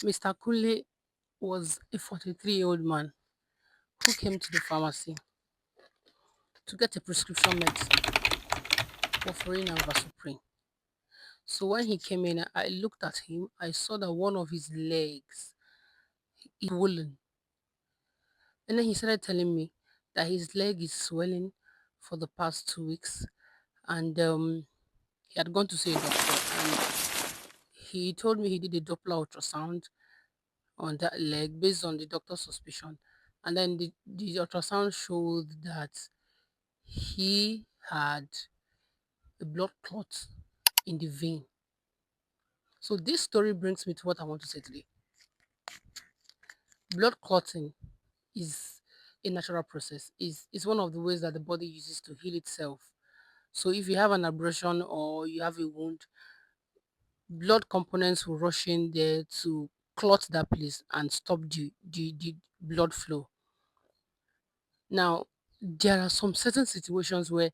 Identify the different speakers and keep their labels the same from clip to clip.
Speaker 1: Mr. Kunle was a 43-year-old man who came to the pharmacy to get a prescription medicine, warfarin and vasoprene. So when he came in, I looked at him. I saw that one of his legs is swollen. And then he started telling me that his leg is swelling for the past 2 weeks. And he had gone to see a doctor. And he told me he did a Doppler ultrasound on that leg based on the doctor's suspicion. And then the ultrasound showed that he had a blood clot in the vein. So this story brings me to what I want to say today. Blood clotting is a natural process. Is one of the ways that the body uses to heal itself. So if you have an abrasion or you have a wound, blood components will rush in there to clot that place and stop the blood flow. Now, there are some certain situations where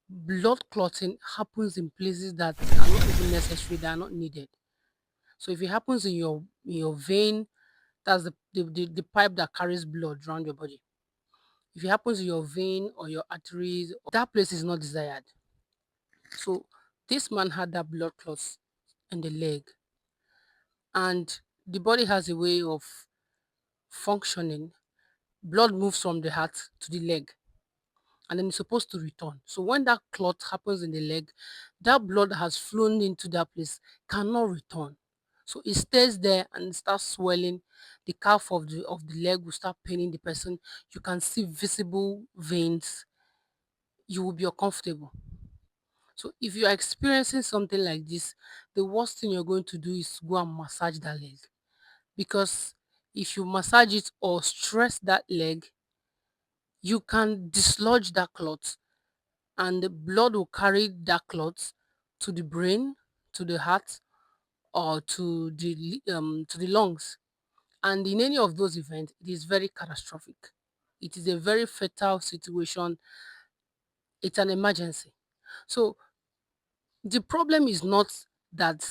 Speaker 1: blood clotting happens in places that are not even necessary, that are not needed. So if it happens in your vein, that's the pipe that carries blood around your body. If it happens in your vein or your arteries, that place is not desired. So this man had that blood clots in the leg, and the body has a way of functioning. Blood moves from the heart to the leg, and then it's supposed to return. So when that clot happens in the leg, that blood has flown into that place, cannot return. So it stays there and starts swelling. The calf of the leg will start paining the person. You can see visible veins. You will be uncomfortable. So if you are experiencing something like this, the worst thing you're going to do is to go and massage that leg. Because if you massage it or stress that leg, you can dislodge that clot, and the blood will carry that clot to the brain, to the heart, or to the lungs. And in any of those events, it is very catastrophic. It is a very fatal situation. It's an emergency. So the problem is not that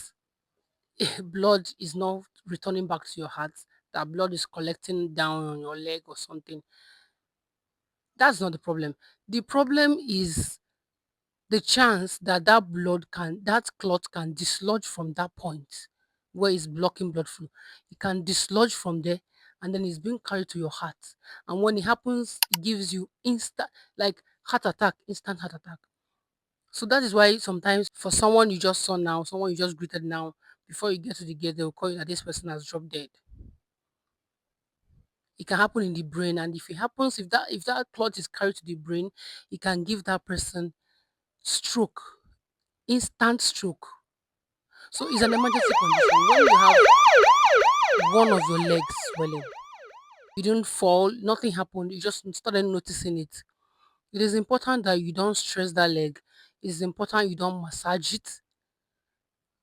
Speaker 1: blood is not returning back to your heart, that blood is collecting down on your leg or something. That's not the problem. The problem is the chance that that clot can dislodge from that point where it's blocking blood flow. It can dislodge from there, and then it's being carried to your heart. And when it happens, it gives you instant, like heart attack, instant heart attack. So that is why sometimes for someone you just saw now, someone you just greeted now, before you get to the gate, they will call you that this person has dropped dead. It can happen in the brain, and if it happens, if that clot is carried to the brain, it can give that person stroke, instant stroke. So it's an emergency condition. When you have one of your legs swelling, you didn't fall, nothing happened, you just started noticing it. It is important that you don't stress that leg. It is important you don't massage it.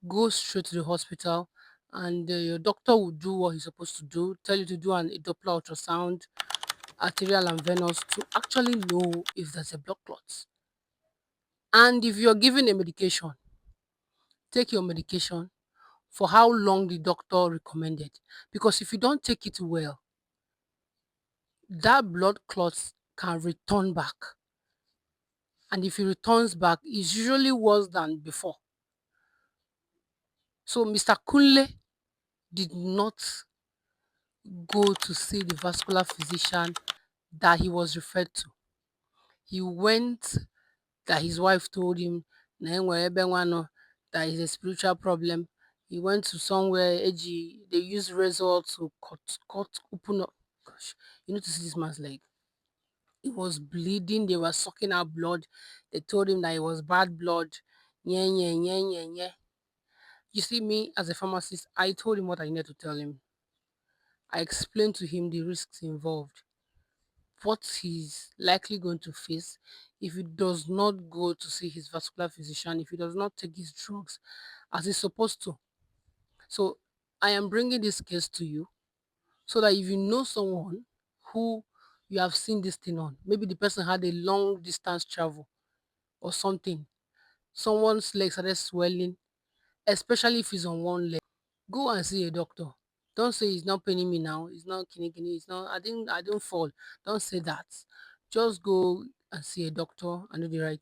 Speaker 1: Go straight to the hospital, and your doctor will do what he's supposed to do, tell you to do a Doppler ultrasound, arterial and venous, to actually know if there's a blood clot. And if you're given a medication, take your medication for how long the doctor recommended. Because if you don't take it well, that blood clot can return back. And if it returns back, it's usually worse than before. So Mr. Kunle did not go to see the vascular physician that he was referred to. He went, that his wife told him na enwere ebe nwa nọ, that is a spiritual problem. He went to somewhere they use razor to open up. Gosh, you need to see this man's leg. He was bleeding, they were sucking out blood. They told him that it was bad blood. Yeah, yeah, yeah, yeah, yeah. You see, me as a pharmacist, I told him what I needed to tell him. I explained to him the risks involved, what he's likely going to face if he does not go to see his vascular physician, if he does not take his drugs as he's supposed to. So I am bringing this case to you so that if you know someone who you have seen this thing on, maybe the person had a long distance travel or something, someone's leg started swelling, especially if he's on one leg. go and see a doctor. Don't say it's not paining me now, it's not kini kini, it's not, I didn't fall. Don't say that. Just go and see a doctor and do the right